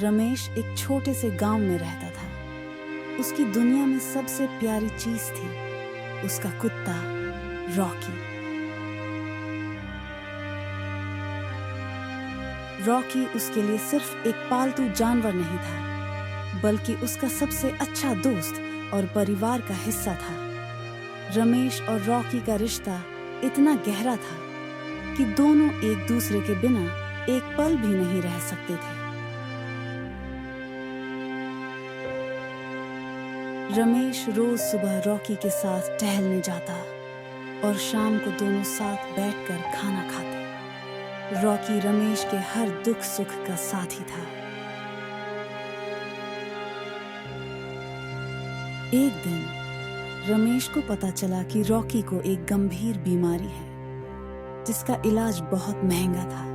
रमेश एक छोटे से गांव में रहता था। उसकी दुनिया में सबसे प्यारी चीज थी उसका कुत्ता रॉकी। रॉकी उसके लिए सिर्फ एक पालतू जानवर नहीं था, बल्कि उसका सबसे अच्छा दोस्त और परिवार का हिस्सा था। रमेश और रॉकी का रिश्ता इतना गहरा था कि दोनों एक दूसरे के बिना एक पल भी नहीं रह सकते थे। रमेश रोज सुबह रॉकी के साथ टहलने जाता और शाम को दोनों साथ बैठकर खाना खाते। रॉकी रमेश के हर दुख सुख का साथी था। एक दिन रमेश को पता चला कि रॉकी को एक गंभीर बीमारी है जिसका इलाज बहुत महंगा था।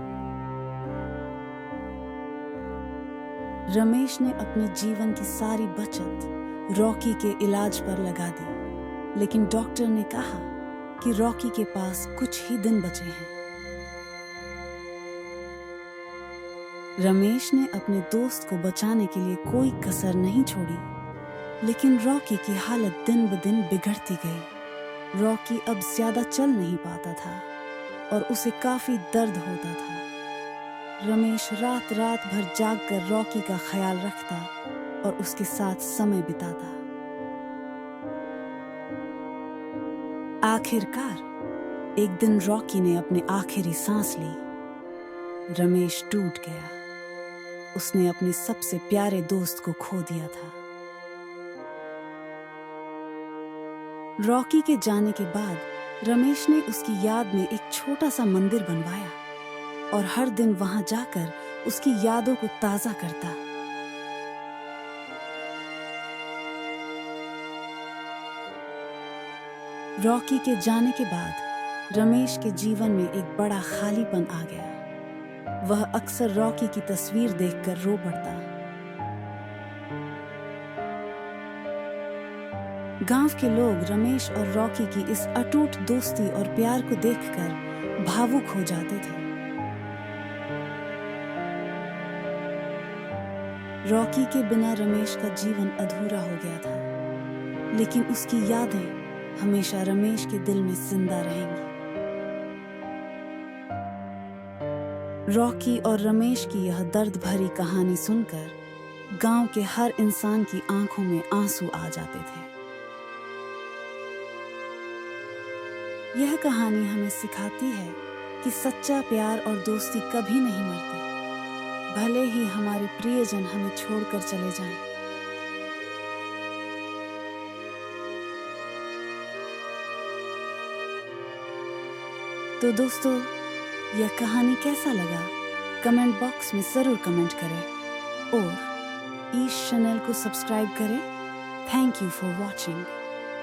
रमेश ने अपने जीवन की सारी बचत रॉकी के इलाज पर लगा दी, लेकिन डॉक्टर ने कहा कि रॉकी के पास कुछ ही दिन बचे हैं। रमेश ने अपने दोस्त को बचाने के लिए कोई कसर नहीं छोड़ी, लेकिन रॉकी की हालत दिन ब दिन बिगड़ती गई। रॉकी अब ज्यादा चल नहीं पाता था और उसे काफी दर्द होता था। रमेश रात रात भर जागकर रॉकी का ख्याल रखता और उसके साथ समय बिताता। आखिरकार एक दिन रॉकी ने अपनी आखिरी सांस ली। रमेश टूट गया। उसने अपने सबसे प्यारे दोस्त को खो दिया था। रॉकी के जाने के बाद रमेश ने उसकी याद में एक छोटा सा मंदिर बनवाया और हर दिन वहां जाकर उसकी यादों को ताजा करता। रॉकी के जाने के बाद रमेश के जीवन में एक बड़ा खालीपन आ गया। वह अक्सर रॉकी की तस्वीर देखकर रो पड़ता। गांव के लोग रमेश और रॉकी की इस अटूट दोस्ती और प्यार को देखकर भावुक हो जाते थे। रॉकी के बिना रमेश का जीवन अधूरा हो गया था, लेकिन उसकी यादें हमेशा रमेश के दिल में जिंदा रहेंगी। रॉकी और रमेश की यह दर्द भरी कहानी सुनकर गांव के हर इंसान की आंखों में आंसू आ जाते थे। यह कहानी हमें सिखाती है कि सच्चा प्यार और दोस्ती कभी नहीं मरते, भले ही हमारे प्रियजन हमें छोड़कर चले जाएं। तो दोस्तों, यह कहानी कैसा लगा कमेंट बॉक्स में जरूर कमेंट करें और इस चैनल को सब्सक्राइब करें। Thank you for watching.